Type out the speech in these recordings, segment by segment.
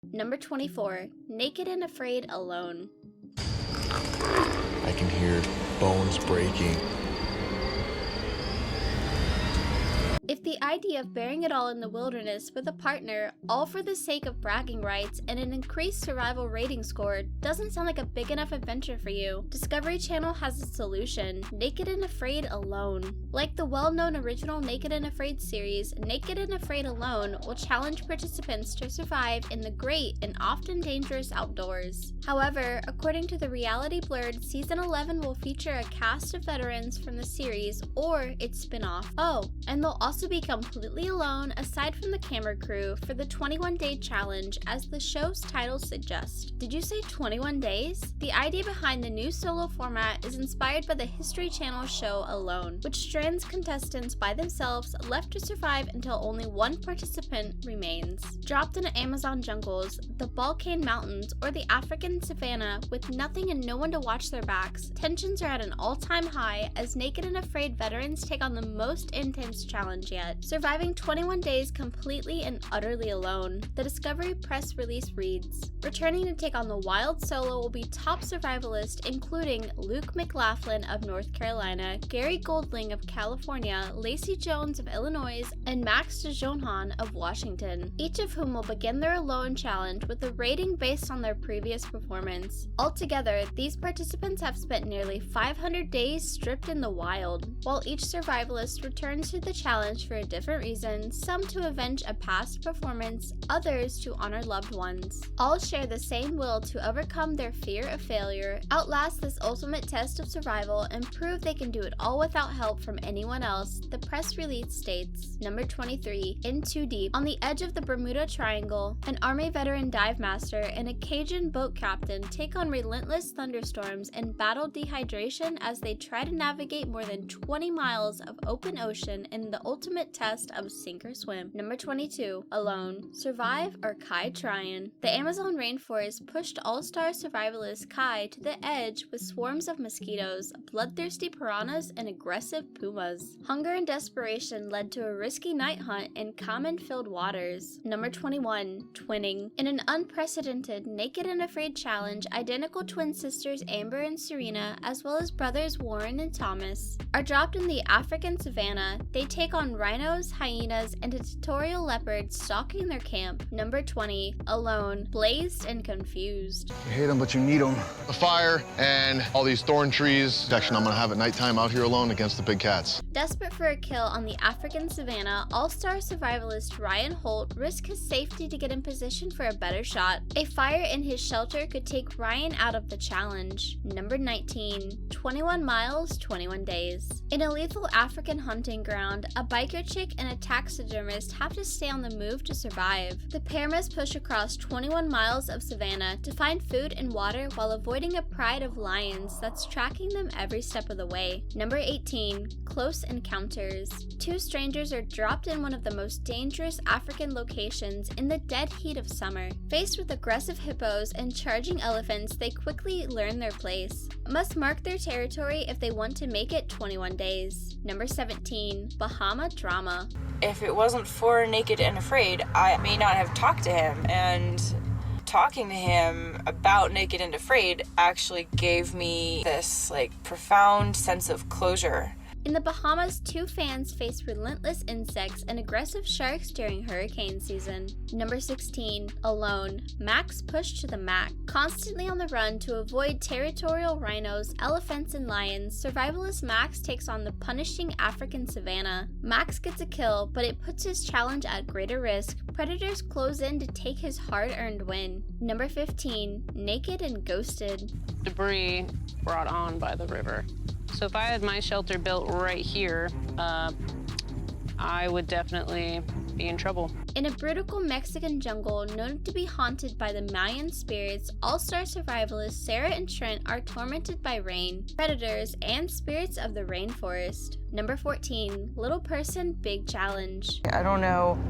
Number 24. Naked and Afraid Alone. I can hear bones breaking. If the idea of bearing it all in the wilderness with a partner, all for the sake of bragging rights and an increased survival rating score, doesn't sound like a big enough adventure for you, Discovery Channel has a solution: Naked and Afraid Alone. Like the well-known original Naked and Afraid series, Naked and Afraid Alone will challenge participants to survive in the great and often dangerous outdoors. However, according to the Reality Blurred, Season 11 will feature a cast of veterans from the series or its spin-off. Oh, and they'll also be completely alone aside from the camera crew for the 21-day challenge, as the show's title suggests. Did you say 21 days? The idea behind the new solo format is inspired by the History Channel show Alone, which strands contestants by themselves, left to survive until only one participant remains. Dropped in Amazon jungles, the Balkan Mountains, or the African savannah with nothing and no one to watch their backs, tensions are at an all-time high as Naked and Afraid veterans take on the most intense challenge yet, surviving 21 days completely and utterly alone. The Discovery press release reads, returning to take on the wild solo will be top survivalists including Luke McLaughlin of North Carolina, Gary Goldling of California, Lacey Jones of Illinois, and Max DeJohnhan of Washington, each of whom will begin their alone challenge with a rating based on their previous performance. Altogether, these participants have spent nearly 500 days stripped in the wild. While each survivalist returns to the challenge for a different reason, some to avenge a past performance, others to honor loved ones. All share the same will to overcome their fear of failure, outlast this ultimate test of survival, and prove they can do it all without help from anyone else, the press release states. Number 23. In Too Deep. On the edge of the Bermuda Triangle, an Army veteran dive master and a Cajun boat captain take on relentless thunderstorms and battle dehydration as they try to navigate more than 20 miles of open ocean in the ultimate test of sink or swim. Number 22. Alone. Survive or Kai Tryon. The Amazon rainforest pushed all-star survivalist Kai to the edge with swarms of mosquitoes, bloodthirsty piranhas, and aggressive pumas. Hunger and desperation led to a risky night hunt in common-filled waters. Number 21. Twinning. In an unprecedented Naked and Afraid challenge, identical twin sisters Amber and Serena, as well as brothers Warren and Thomas, are dropped in the African savannah. They take on rhinos, hyenas, and a tutorial leopard stalking their camp. Number 20. Alone. Blazed and confused. You hate them, but you need them. The fire and all these thorn trees. Protection I'm gonna have at nighttime out here alone against the big cats. Desperate for a kill on the African savannah, all-star survivalist Ryan Holt risked his safety to get in position for a better shot. A fire in his shelter could take Ryan out of the challenge. Number 19. 21 miles, 21 days. In a lethal African hunting ground, a biker chick and a taxidermist have to stay on the move to survive. The pair must push across 21 miles of savannah to find food and water while avoiding a pride of lions that's tracking them every step of the way. Number 18. Close encounters. Two strangers are dropped in one of the most dangerous African locations in the dead heat of summer. Faced with aggressive hippos and charging elephants, they quickly learn their place. Must mark their territory if they want to make it 21 days. Number 17. Bahama Drama. If it wasn't for Naked and Afraid, I may not have talked to him, and talking to him about Naked and Afraid actually gave me this profound sense of closure. In the Bahamas, two fans face relentless insects and aggressive sharks during hurricane season. Number 16. Alone. Max pushed to the max. Constantly on the run to avoid territorial rhinos, elephants, and lions, survivalist Max takes on the punishing African savannah. Max gets a kill, but it puts his challenge at greater risk. Predators close in to take his hard-earned win. Number 15. Naked and Ghosted. Debris brought on by the river. So if I had my shelter built right here, I would definitely be in trouble. In a brutal Mexican jungle known to be haunted by the Mayan spirits, all-star survivalists Sarah and Trent are tormented by rain, predators, and spirits of the rainforest. Number 14. Little Person, Big Challenge. I don't know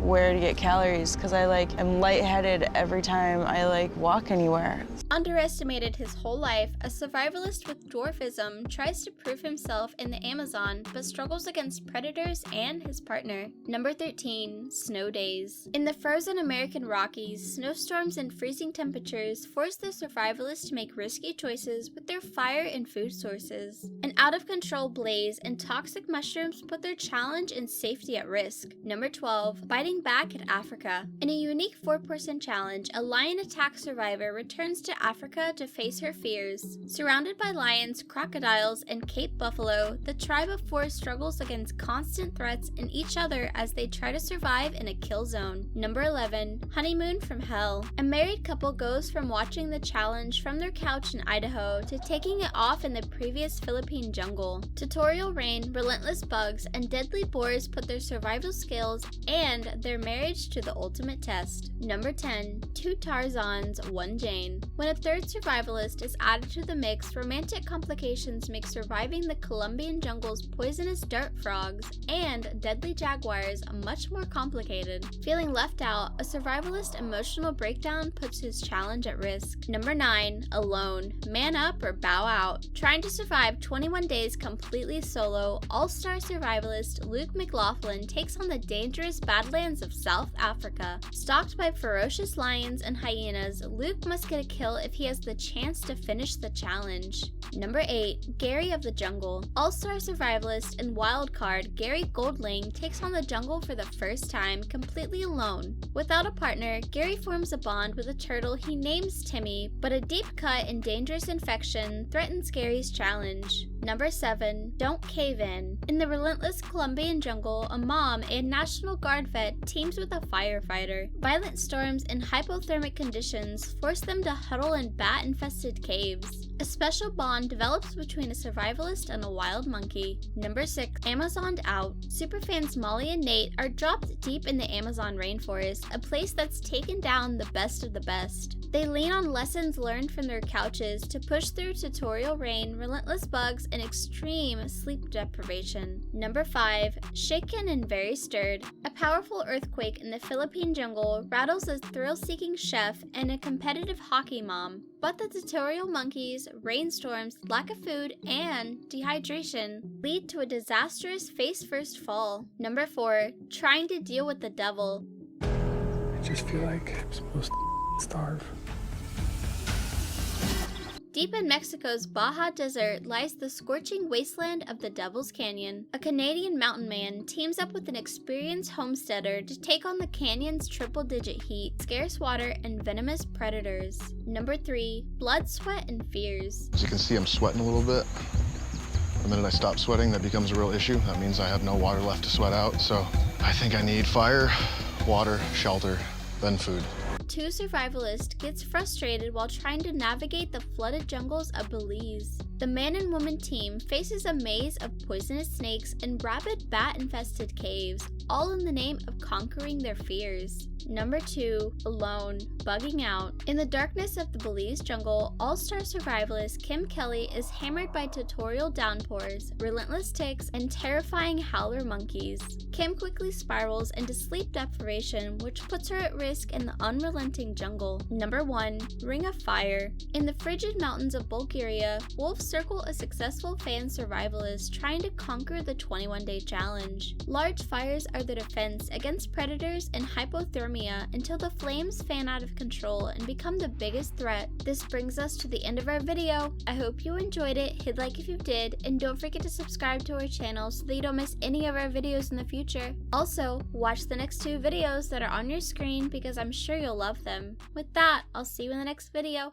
where to get calories because I am lightheaded every time I walk anywhere. Underestimated his whole life, a survivalist with dwarfism tries to prove himself in the Amazon but struggles against predators and his partner. Number 13. Snow days. In the frozen American Rockies, snowstorms and freezing temperatures force the survivalists to make risky choices with their fire and food sources. An out-of-control blaze and toxic mushrooms put their challenge and safety at risk. Number 12. Biting back at Africa. In a unique 4-person challenge, a lion attack survivor returns to Africa to face her fears. Surrounded by lions, crocodiles, and Cape buffalo, the tribe of four struggles against constant threats and each other as they try to survive in a kill zone. Number 11. Honeymoon from hell. A married couple goes from watching the challenge from their couch in Idaho to taking it off in the previous Philippine jungle. Tutorial rain, relentless bugs, and deadly boars put their survival skills and their marriage to the ultimate test. Number 10. 2 Tarzans, 1 Jane. When a third survivalist is added to the mix, romantic complications make surviving the Colombian jungle's poisonous dirt frogs and deadly jaguars much more complicated. Feeling left out, a survivalist emotional breakdown puts his challenge at risk. Number 9. Alone. Man up or bow out. Trying to survive 21 days completely solo, all-star survivalist Luke McLaughlin takes on the dangerous badlands of South Africa. Stalked by ferocious lions and hyenas, Luke must get a kill if he has the chance to finish the challenge. Number 8. Gary of the Jungle. All-star survivalist and wildcard Gary Goldling takes on the jungle for the first time completely alone. Without a partner, Gary forms a bond with a turtle he names Timmy, but a deep cut and dangerous infection threatens Gary's challenge. Number 7. Don't cave in. In the relentless Colombian jungle, a mom and National Guard vet teams with a firefighter. Violent storms and hypothermic conditions force them to huddle in bat-infested caves. A special bond develops between a survivalist and a wild monkey. Number 6. Amazoned out. Superfans Molly and Nate are dropped deep in the Amazon rainforest, a place that's taken down the best of the best. They lean on lessons learned from their couches to push through tutorial rain, relentless bugs, and extreme sleep deprivation. Number 5. Shaken and very stirred. A powerful earthquake in the Philippine jungle rattles a thrill-seeking chef and a competitive hockey mom. But the tutorial monkeys, rainstorms, lack of food, and dehydration lead to a disastrous face-first fall. Number 4. Trying to deal with the devil. I just feel like I'm supposed to starve. Deep in Mexico's Baja Desert lies the scorching wasteland of the Devil's Canyon. A Canadian mountain man teams up with an experienced homesteader to take on the canyon's triple-digit heat, scarce water, and venomous predators. Number 3. Blood, sweat, and fears. As you can see, I'm sweating a little bit. The minute I stop sweating, that becomes a real issue. That means I have no water left to sweat out. So I think I need fire, water, shelter, then food. 2 survivalist gets frustrated while trying to navigate the flooded jungles of Belize. The man and woman team faces a maze of poisonous snakes and rabid bat-infested caves, all in the name of conquering their fears. Number 2. Alone. Bugging out. In the darkness of the Belize jungle, all-star survivalist Kim Kelly is hammered by tutorial downpours, relentless ticks, and terrifying howler monkeys. Kim quickly spirals into sleep deprivation, which puts her at risk in the unrelenting jungle. Number 1. Ring of Fire. In the frigid mountains of Bulgaria, wolves circle a successful fan survivalist trying to conquer the 21-day challenge. Large fires are the defense against predators and hypothermia until the flames fan out of control and become the biggest threat. This brings us to the end of our video. I hope you enjoyed it, hit like if you did, and don't forget to subscribe to our channel so that you don't miss any of our videos in the future. Also, watch the next 2 videos that are on your screen because I'm sure you'll love them. With that, I'll see you in the next video.